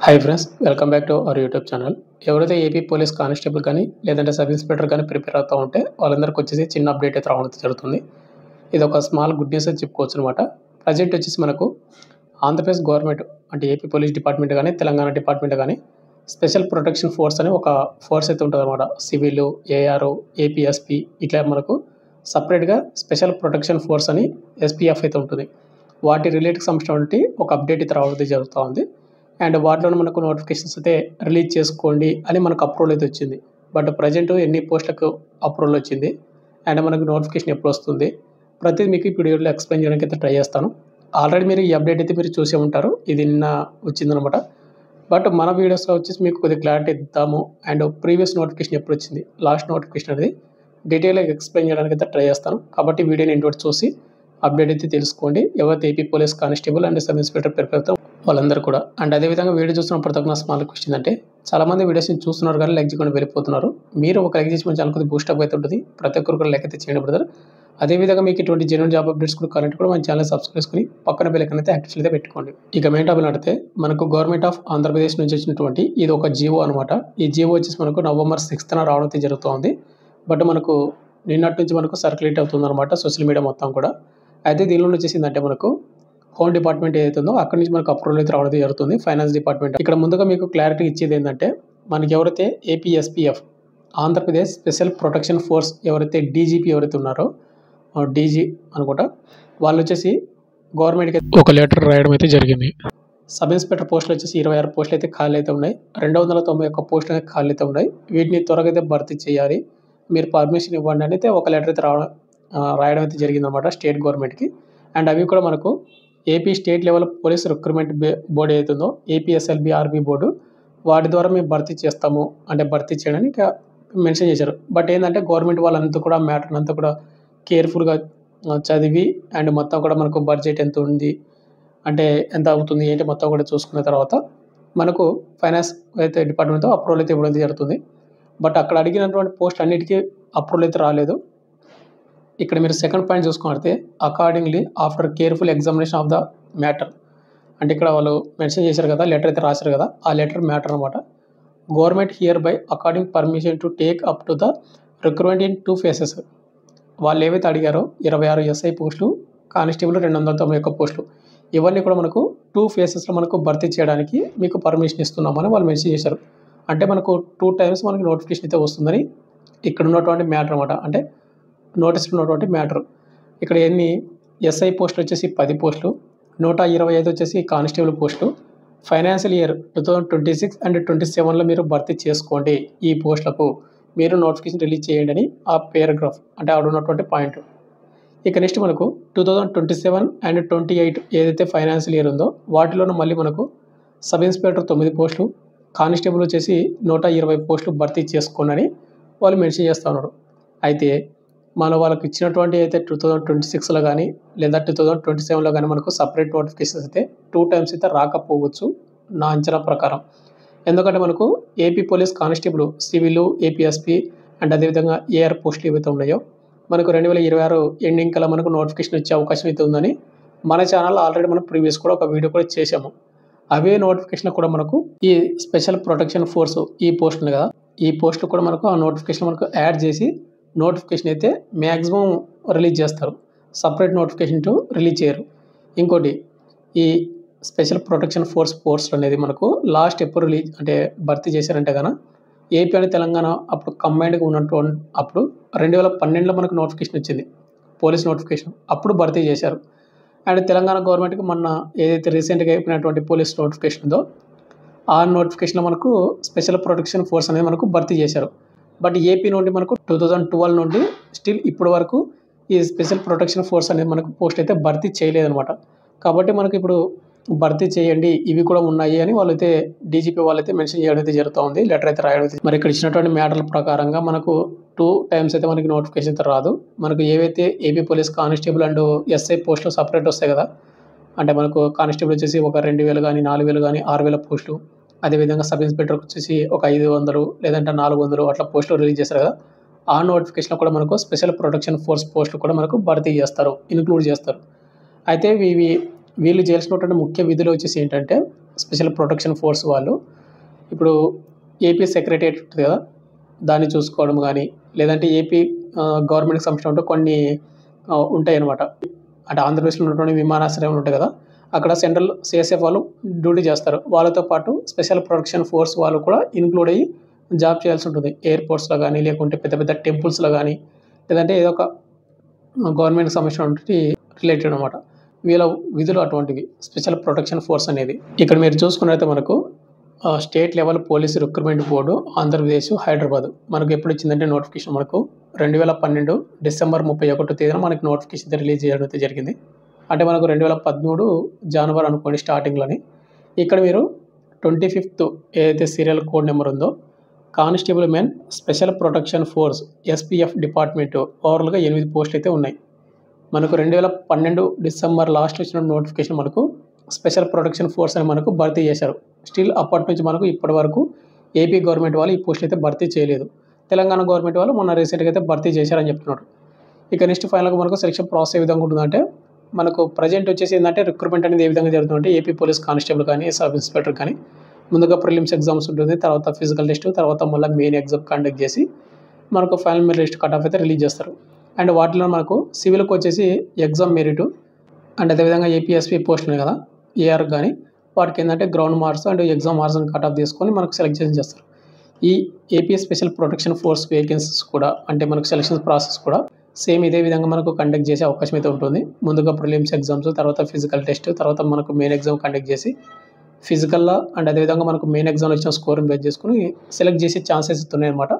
Hi friends, welcome back to our YouTube channel. ఎవరైతే AP police constable కానీ లేదంటే sub inspector కానీ prepare అవుతూ ఉంటే వాళ్ళందరికీ వచ్చేసి చిన్న అప్డేట్ అయితే రావడం జరుగుతుంది. ఇది ఒక స్మాల్ గుడ్ న్యూస్ అని చెప్పుకోవచ్చు అనమాట. ప్రజెంట్ వచ్చేసి మనకు ఆంధ్రప్రదేశ్ గవర్నమెంట్ అంటే ఏపీ పోలీస్ డిపార్ట్మెంట్ కానీ తెలంగాణ డిపార్ట్మెంట్ కానీ స్పెషల్ ప్రొటెక్షన్ ఫోర్స్ అని ఒక ఫోర్స్ అయితే ఉంటుంది అనమాట. సివిల్, ఏఆర్, ఏపీఎస్పీ ఇట్లా మనకు సపరేట్గా స్పెషల్ ప్రొటెక్షన్ ఫోర్స్ అని ఎస్పీఎఫ్ అయితే ఉంటుంది. వాటి రిలేటెడ్ సంబంధించినటువంటి ఒక అప్డేట్ అయితే రావడం జరుగుతూ ఉంది. అండ్ వాటిలో మనకు నోటిఫికేషన్స్ అయితే రిలీజ్ చేసుకోండి అని మనకు అప్రూవల్ అయితే వచ్చింది. బట్ ప్రజెంట్ ఎన్ని పోస్టులకు అప్రూవల్ వచ్చింది అండ్ మనకు నోటిఫికేషన్ ఎప్పుడు వస్తుంది ప్రతిదీ మీకు ఈ వీడియోలో ఎక్స్ప్లెయిన్ చేయడానికి అయితే ట్రై చేస్తాను. ఆల్రెడీ మీరు ఈ అప్డేట్ అయితే మీరు చూసే ఉంటారు, ఇది నిన్న వచ్చిందనమాట. బట్ మన వీడియోస్లో వచ్చేసి మీకు కొద్దిగా క్లారిటీ ఇద్దాము అండ్ ప్రీవియస్ నోటిఫికేషన్ ఎప్పుడు వచ్చింది, లాస్ట్ నోటిఫికేషన్ అనేది డీటెయిల్గా ఎక్స్ప్లెయిన్ చేయడానికి అయితే ట్రై చేస్తాను. కాబట్టి వీడియోని ఇంటి చూసి అప్డేట్ అయితే తెలుసుకోండి. ఎవరైతే AP police constable and sub inspector prepare అవుతారో వాళ్ళందరూ కూడా. అండ్ అదేవిధంగా వీడియో చూస్తున్నప్పుడు తగిన స్మాల్ క్వశ్చన్ అంటే చాలామంది వీడియోస్ని చూస్తున్నారు కానీ లైక్ చేయకుండా వెళ్ళిపోతున్నారు. మీరు ఒక లైక్ చేసి మన ఛానల్ కొద్దిగా బూస్టప్ అయితే ఉంటుంది. ప్రతి ఒక్కరు కూడా లైక్ అయితే చేయండి బ్రదర్. అదేవిధంగా మీకు ఇటువంటి జెన్యూన్ జాబ్ అప్డేట్స్ కూడా కావాలంటే కూడా మన ఛానల్ సబ్స్క్రైబ్ చేసుకుని పక్కన బెల్ ఐకాన్ అయితే యాక్టివ్ అయితే పెట్టుకోండి. ఇక మెయిన్ టాపిక్ నడితే మనకు గవర్నమెంట్ ఆఫ్ ఆంధ్రప్రదేశ్ నుంచి వచ్చినటువంటి ఇది ఒక జీవో అనమాట. ఈ జీవో వచ్చేసి మనకు November 6th రావడం అయితే జరుగుతుంది. బట్ మనకు నిన్నటి నుంచి మనకు సర్క్యులేట్ అవుతుంది అనమాట సోషల్ మీడియా మొత్తం కూడా. అయితే దీనిలో వచ్చేసిందంటే మనకు హోమ్ డిపార్ట్మెంట్ ఏదైతుందో అక్కడి నుంచి మనకు అప్రూవల్ అయితే రావడం జరుగుతుంది. ఫైనాన్స్ డిపార్ట్మెంట్ ఇక్కడ ముందుగా మీకు క్లారిటీ ఇచ్చేది ఏంటంటే మనకి ఎవరైతే APSPF Andhra Pradesh special protection force ఎవరైతే డీజీపీ ఎవరైతే ఉన్నారో డీజీ అనుకుంటా వాళ్ళు వచ్చేసి గవర్నమెంట్కి ఒక లెటర్ రాయడం అయితే జరిగింది. సబ్ ఇన్స్పెక్టర్ పోస్టులు వచ్చేసి 26 పోస్టులు అయితే ఖాళీ అయితే ఉన్నాయి. 291 పోస్టులు అయితే ఖాళీ అయితే ఉన్నాయి. వీటిని త్వరగా అయితే భర్తీ చేయాలి, మీరు పర్మిషన్ ఇవ్వండి అని అయితే ఒక లెటర్ అయితే రాయడం అయితే జరిగిందన్నమాట స్టేట్ గవర్నమెంట్కి. అండ్ అవి కూడా మనకు AP state level police recruitment board ఏదైతుందో ఏపీఎస్ఎల్బిఆర్బి బోర్డు వాటి ద్వారా మేము భర్తీ చేస్తాము అంటే భర్తీ చేయడానికి మెన్షన్ చేశారు. బట్ ఏంటంటే గవర్నమెంట్ వాళ్ళంతా కూడా మ్యాటర్ అంతా కూడా కేర్ఫుల్గా చదివి అండ్ మొత్తం కూడా మనకు బడ్జెట్ ఎంత ఉంది అంటే ఎంత అవుతుంది ఏంటి మొత్తం కూడా చూసుకున్న తర్వాత మనకు ఫైనాన్స్ అయితే డిపార్ట్మెంట్తో అప్రూవల్ అయితే ఇవ్వడం జరుగుతుంది. బట్ అక్కడ అడిగినటువంటి పోస్ట్ అన్నిటికీ అప్రూవల్ అయితే రాలేదు. ఇక్కడ మీరు సెకండ్ పాయింట్ చూసుకుంటే accordingly after careful examination of the matter అంటే ఇక్కడ వాళ్ళు మెన్షన్ చేశారు కదా, లెటర్ అయితే రాశారు కదా, ఆ లెటర్ మ్యాటర్ అనమాట. Government here by according permission to take up to the recruitment in 2 phases. వాళ్ళు ఏవైతే అడిగారో 26 ఎస్ఐ పోస్టులు, కానిస్టేబుల్ 291 పోస్టులు ఇవన్నీ కూడా మనకు 2 phases మనకు భర్తీ చేయడానికి మీకు పర్మిషన్ ఇస్తున్నామని వాళ్ళు మెన్షన్ చేశారు. అంటే మనకు 2 times మనకి నోటిఫికేషన్ అయితే వస్తుందని ఇక్కడ ఉన్నటువంటి మ్యాటర్ అనమాట. అంటే నోటీస్లో ఉన్నటువంటి మ్యాటర్. ఇక్కడ ఎన్ని ఎస్ఐ పోస్టులు వచ్చేసి 10 పోస్టులు, 125 వచ్చేసి కానిస్టేబుల్ పోస్టులు. ఫైనాన్షియల్ ఇయర్ 2026 అండ్ 27లో మీరు భర్తీ చేసుకోండి, ఈ పోస్టులకు మీరు నోటిఫికేషన్ రిలీజ్ చేయండి అని ఆ పారాగ్రాఫ్ అంటే ఆడ ఉన్నటువంటి పాయింట్. ఇక నెక్స్ట్ మనకు 2027 అండ్ 28 ఏదైతే ఫైనాన్షియల్ ఇయర్ ఉందో వాటిలోనూ మళ్ళీ మనకు సబ్ ఇన్స్పెక్టర్ 9 పోస్టులు, కానిస్టేబుల్ వచ్చేసి 120 పోస్టులు భర్తీ చేసుకోండి అని వాళ్ళు మెన్షన్ చేస్తూ ఉన్నారు. అయితే మన వాళ్ళకి ఇచ్చినటువంటి అయితే 2026లో కానీ లేదా 2027లో కానీ మనకు సపరేట్ నోటిఫికేషన్స్ అయితే 2 times అయితే రాకపోవచ్చు నా అంచనా ప్రకారం. ఎందుకంటే మనకు AP police constable, civil, APSP and అదేవిధంగా ఏఆర్ పోస్టులు ఏవైతే ఉన్నాయో మనకు 2026 ఎండింగ్ కల్లా మనకు నోటిఫికేషన్ వచ్చే అవకాశం అయితే ఉందని మన ఛానల్ ఆల్రెడీ మనం ప్రీవియస్ కూడా ఒక వీడియో కూడా చేసాము. అవే నోటిఫికేషన్ కూడా మనకు ఈ స్పెషల్ ప్రొటెక్షన్ ఫోర్స్ ఈ పోస్టులు కదా, ఈ పోస్టులు కూడా మనకు ఆ నోటిఫికేషన్ మనకు యాడ్ చేసి నోటిఫికేషన్ అయితే మ్యాక్సిమం రిలీజ్ చేస్తారు, సపరేట్ నోటిఫికేషన్ రిలీజ్ చేయరు. ఇంకోటి ఈ స్పెషల్ ప్రొటెక్షన్ ఫోర్స్ అనేది మనకు లాస్ట్ ఎప్పుడు రిలీజ్ అంటే భర్తీ చేశారంటే కనుక ఏపీ అని తెలంగాణ అప్పుడు కంబైన్డ్గా ఉన్నటువంటి అప్పుడు 2012లో మనకు నోటిఫికేషన్ వచ్చింది, పోలీస్ నోటిఫికేషన్ అప్పుడు భర్తీ చేశారు. అండ్ తెలంగాణ గవర్నమెంట్కి మొన్న ఏదైతే రీసెంట్గా అయిపోయినటువంటి పోలీస్ నోటిఫికేషన్ ఉందో ఆ నోటిఫికేషన్లో మనకు స్పెషల్ ప్రొటెక్షన్ ఫోర్స్ అనేది మనకు భర్తీ చేశారు. బట్ ఏపీ నుండి మనకు 2012 నుండి స్టిల్ ఇప్పటి వరకు ఈ స్పెషల్ ప్రొటెక్షన్ ఫోర్స్ అనేది మనకు పోస్ట్ అయితే భర్తీ చేయలేదన్నమాట. కాబట్టి మనకు ఇప్పుడు భర్తీ చేయండి ఇవి కూడా ఉన్నాయి అని వాళ్ళైతే డీజీపీ వాళ్ళైతే మెన్షన్ చేయడం అయితే జరుగుతూ ఉంది, లెటర్ అయితే రాయడం అయితే. మరి ఇక్కడ ఇచ్చినటువంటి మ్యాటర్ల ప్రకారంగా మనకు 2 times అయితే మనకి నోటిఫికేషన్ అయితే రాదు. మనకు ఏవైతే AP police constable and SI పోస్టులు సపరేట్ వస్తాయి కదా, అంటే మనకు కానిస్టేబుల్ వచ్చేసి ఒక 2000 కానీ 4000 కానీ 6000 పోస్టులు, అదేవిధంగా సబ్ ఇన్స్పెక్టర్కి వచ్చేసి ఒక 500 లేదంటే 400 అట్లా పోస్టులు రిలీజ్ చేస్తారు కదా, ఆ నోటిఫికేషన్ కూడా మనకు స్పెషల్ ప్రొటెక్షన్ ఫోర్స్ పోస్టులు కూడా మనకు భర్తీ చేస్తారు, ఇన్క్లూడ్ చేస్తారు. అయితే వీళ్ళు చేయాల్సినటువంటి ముఖ్య విధులు వచ్చేసి ఏంటంటే స్పెషల్ ప్రొటెక్షన్ ఫోర్స్ వాళ్ళు ఇప్పుడు ఏపీ సెక్రటేరియట్ ఉంటుంది కదా, దాన్ని చూసుకోవడం కానీ, లేదంటే ఏపీ గవర్నమెంట్‌కి సంబంధించినటువంటి కొన్ని ఉంటాయన్నమాట. అంటే ఆంధ్రప్రదేశ్‌లో ఉన్నటువంటి విమానాశ్రయాలు ఉంటాయి కదా, అక్కడ సెంట్రల్ సీఎస్ఎఫ్ వాళ్ళు డ్యూటీ చేస్తారు. వాళ్ళతో పాటు స్పెషల్ ప్రొటెక్షన్ ఫోర్స్ వాళ్ళు కూడా ఇంక్లూడ్ అయ్యి జాబ్ చేయాల్సి ఉంటుంది. ఎయిర్‌పోర్ట్స్‌లో గానీ, లేకుంటే పెద్ద పెద్ద టెంపుల్స్‌లో గానీ, లేదంటే ఏదో ఒక గవర్నమెంట్‌కి సంబంధించినటువంటి రిలేటెడ్ అనమాట. వీళ్ళ విధులు అటువంటివి. స్పెషల్ ప్రొటెక్షన్ ఫోర్స్ అనేది. ఇక్కడ మీరు చూసుకున్నట్లయితే మనకు state level police recruitment board Andhra Pradesh, Hyderabad మనకు ఎప్పుడు ఇచ్చిందంటే నోటిఫికేషన్ మనకు 2012 డిసెంబర్ 31 తేదీన మనకి నోటిఫికేషన్ అయితే రిలీజ్ చేయడం అయితే జరిగింది. అంటే మనకు 2013 జనవరి అనుకోండి స్టార్టింగ్‌లోని. ఇక్కడ మీరు 25th ఏదైతే సీరియల్ కోడ్ నెంబర్ ఉందో constable men special protection force SPF department ఓవరాల్‌గా 8 పోస్టులు అయితే ఉన్నాయి. మనకు 2012 డిసెంబర్ లాస్ట్ వచ్చిన నోటిఫికేషన్ మనకు స్పెషల్ ప్రొటెక్షన్ ఫోర్స్ అని మనకు భర్తీ చేశారు. స్టిల్ అప్పటి నుంచి మనకు ఇప్పటి వరకు ఏపీ గవర్నమెంట్ వాళ్ళు ఈ పోస్టులు అయితే భర్తీ చేయలేదు. తెలంగాణ గవర్నమెంట్ వాళ్ళు మొన్న రీసెంట్‌గా అయితే భర్తీ చేశారని చెప్తున్నారు. ఇక నెక్స్ట్ ఫైనల్‌గా మనకు సెలక్షన్ ప్రాసెస్ ఏ విధంగా ఉంటుందంటే మనకు ప్రజెంట్ వచ్చేసి ఏందంటే రిక్రూట్మెంట్ అనేది ఏ విధంగా జరుగుతుందంటే ఏపీ పోలీస్ కానిస్టేబుల్ కానీ, సబ్ ఇన్స్పెక్టర్ కానీ ముందుగా ప్రిలిమ్స్ ఎగ్జామ్స్ ఉంటుంది. తర్వాత ఫిజికల్ టెస్ట్, తర్వాత మళ్ళీ మెయిన్ ఎగ్జామ్ కండక్ట్ చేసి మనకు final merit list cut off అయితే రిలీజ్ చేస్తారు. అండ్ వాటిలో మనకు సివిల్‌కి వచ్చేసి ఎగ్జామ్ మెరిట్ అండ్ అదేవిధంగా ఏపీఎస్పీ పోస్టులు ఉన్నాయి కదా, ఏఆర్ కానీ వాటికి ఏంటంటే గ్రౌండ్ మార్క్స్ అండ్ ఎగ్జామ్ మార్క్స్‌ని కట్ ఆఫ్ తీసుకొని మనకు సెలెక్షన్ చేస్తారు. ఈ AP special protection force vacancies కూడా అంటే మనకు సెలక్షన్ ప్రాసెస్ కూడా సేమ్ ఇదే విధంగా మనకు కండక్ట్ చేసే అవకాశం అయితే ఉంటుంది. ముందుగా ప్రిలిమ్స్ ఎగ్జామ్స్, తర్వాత ఫిజికల్ టెస్ట్, తర్వాత మనకు మెయిన్ ఎగ్జామ్ కండక్ట్ చేసి ఫిజికల్‌లో అండ్ అదేవిధంగా మనకు మెయిన్ ఎగ్జామ్‌లో వచ్చిన స్కోర్‌ని బేస్ చేసుకొని సెలెక్ట్ చేసే ఛాన్సెస్ ఉన్నాయన్నమాట.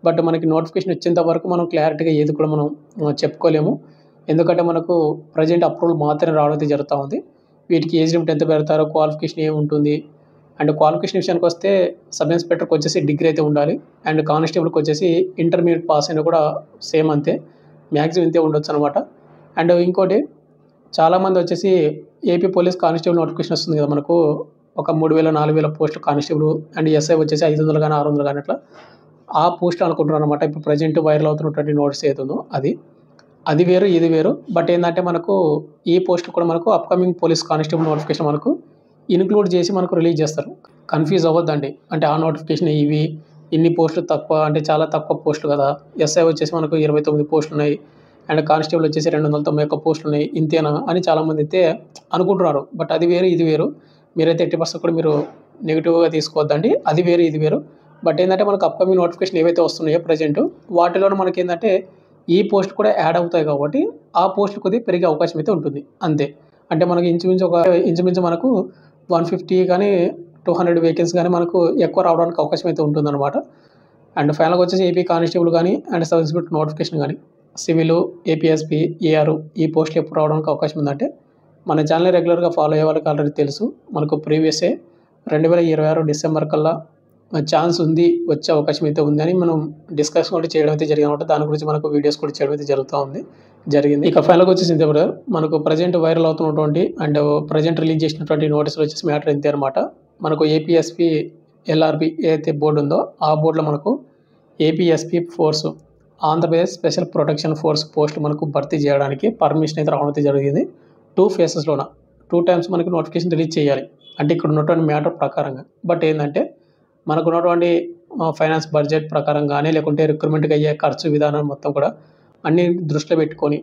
బట్ మనకి నోటిఫికేషన్ వచ్చేంత వరకు మనం క్లారిటీగా ఏది కూడా మనం చెప్పుకోలేము. ఎందుకంటే మనకు ప్రజెంట్ అప్రూవల్ మాత్రమే రావడం అయితే జరుగుతూ ఉంది. వీటికి ఏజ్ లిమిట్ ఎంత పెడతారో, క్వాలిఫికేషన్ ఏముంటుంది అండ్ క్వాలిఫికేషన్ విషయానికి వస్తే సబ్ ఇన్స్పెక్టర్‌కి వచ్చేసి డిగ్రీ అయితే ఉండాలి. అండ్ కానిస్టేబుల్‌కి వచ్చేసి ఇంటర్మీడియట్ పాస్ అయినా కూడా సేమ్ అంతే. మ్యాక్సిమం ఇంతే ఉండొచ్చు అనమాట. అండ్ ఇంకోటి చాలామంది వచ్చేసి ఏపీ పోలీస్ కానిస్టేబుల్ నోటిఫికేషన్ వస్తుంది కదా మనకు ఒక 3000, 4000 పోస్టులు కానిస్టేబుల్ అండ్ ఎస్ఐ వచ్చేసి 500 కానీ 600 కానీ అట్లా ఆ పోస్టులు అనుకుంటున్నారు అనమాట. ఇప్పుడు ప్రజెంట్ వైరల్ అవుతున్నటువంటి నోటీస్ ఏతుందో అది వేరు, ఇది వేరు. బట్ ఏంటంటే మనకు ఈ పోస్టులు కూడా మనకు అప్కమింగ్ పోలీస్ కానిస్టేబుల్ నోటిఫికేషన్ మనకు ఇన్క్లూడ్ చేసి మనకు రిలీజ్ చేస్తారు. కన్ఫ్యూజ్ అవ్వద్దండి. అంటే ఆ నోటిఫికేషన్ ఇన్ని పోస్టులు తక్కువ అంటే చాలా తక్కువ పోస్టులు కదా, ఎస్ఐ వచ్చేసి మనకు 29 పోస్టులు ఉన్నాయి అండ్ కానిస్టేబుల్ వచ్చేసి 291 పోస్టులు ఉన్నాయి, ఇంతేనా అని చాలామంది అయితే అనుకుంటున్నారు. బట్ అది వేరు, ఇది వేరు. మీరైతే 80% కూడా మీరు నెగిటివ్‌గా తీసుకోవద్దండి. అది వేరు, ఇది వేరు. బట్ ఏంటంటే మనకు అప్కమింగ్ నోటిఫికేషన్ ఏవైతే వస్తున్నాయో ప్రజెంట్ వాటిలోనే మనకేంటంటే ఈ పోస్ట్ కూడా యాడ్ అవుతాయి కాబట్టి ఆ పోస్టులు కొద్దిగా పెరిగే అవకాశం అయితే ఉంటుంది అంతే. అంటే మనకి ఇంచుమించు మనకు 150 కానీ 200 వేకెన్సీ కానీ మనకు ఎక్కువ రావడానికి అవకాశం అయితే ఉంటుందన్నమాట. అండ్ ఫైనల్‌గా వచ్చేసి ఏపీ కానిస్టేబుల్ కానీ అండ్ సబ్ ఇన్స్పెక్టర్ నోటిఫికేషన్ కానీ సివిల్, ఏపీఎస్పీ, ఏఆర్ ఈ పోస్టులు ఎప్పుడు రావడానికి అవకాశం ఉందంటే మన ఛానల్‌ని రెగ్యులర్‌గా ఫాలో అయ్యే వాళ్ళకి ఆల్రెడీ తెలుసు. మనకు ప్రీవియస్సే 2026 డిసెంబర్ కల్లా ఛాన్స్ ఉంది, వచ్చే అవకాశం అయితే ఉందని మనం డిస్కషన్ కూడా చేయడం అయితే జరిగిందన్నమాట. దాని గురించి మనకు వీడియోస్ కూడా చేయడం అయితే జరిగింది. ఇక ఫైనల్‌గా వచ్చేసి ఇంతే బ్రదర్. మనకు ప్రజెంట్ వైరల్ అవుతున్నటువంటి అండ్ ప్రజెంట్ రిలీజ్ చేసినటువంటి నోటీసులు వచ్చేసి మ్యాటర్ ఇంతే అనమాట. మనకు ఏపీఎస్పీ, ఎల్ఆర్బీ ఏదైతే బోర్డు ఉందో ఆ బోర్డులో మనకు APSP force Andhra Pradesh special protection force పోస్టులు మనకు భర్తీ చేయడానికి పర్మిషన్ అయితే రావడం అయితే జరిగింది. 2 ఫేసెస్‌లోన 2 టైమ్స్ మనకు నోటిఫికేషన్ రిలీజ్ చేయాలి. అంటే ఇక్కడ ఉన్నటువంటి మ్యాటర్ ప్రకారంగా. బట్ ఏందంటే మనకు ఉన్నటువంటి ఫైనాన్స్ బడ్జెట్ ప్రకారం గానీ, లేకుంటే రిక్రూట్మెంట్‌కి అయ్యే ఖర్చు విధానం మొత్తం కూడా అన్నీ దృష్టిలో పెట్టుకొని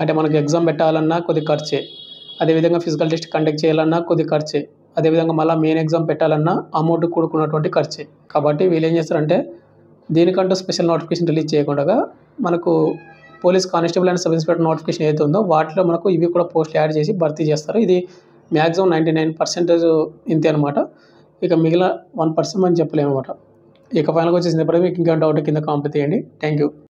అంటే మనకు ఎగ్జామ్ పెట్టాలన్నా కొద్ది ఖర్చే. అదేవిధంగా ఫిజికల్ టెస్ట్ కండక్ట్ చేయాలన్నా కొద్ది ఖర్చే. అదేవిధంగా మళ్ళీ మెయిన్ ఎగ్జామ్ పెట్టాలన్నా అమౌంట్ కూడుకున్నటువంటి ఖర్చే. కాబట్టి వీళ్ళు ఏం చేస్తారంటే దీనికంటూ స్పెషల్ నోటిఫికేషన్ రిలీజ్ చేయకుండా మనకు police constable and sub inspector notification ఏదైతే ఉందో వాటిలో మనకు ఇవి కూడా పోస్టులు యాడ్ చేసి భర్తీ చేస్తారు. ఇది మ్యాక్సిమం 99% ఇంతే అనమాట. ఇక మిగిలిన 1% మనం చెప్పలేమన్నమాట. ఇక ఫైనల్‌గా వచ్చేసింది. ఎప్పుడైనా మీకు ఇంకా డౌట్ కింద కామెంట్ చేయండి. Thank you.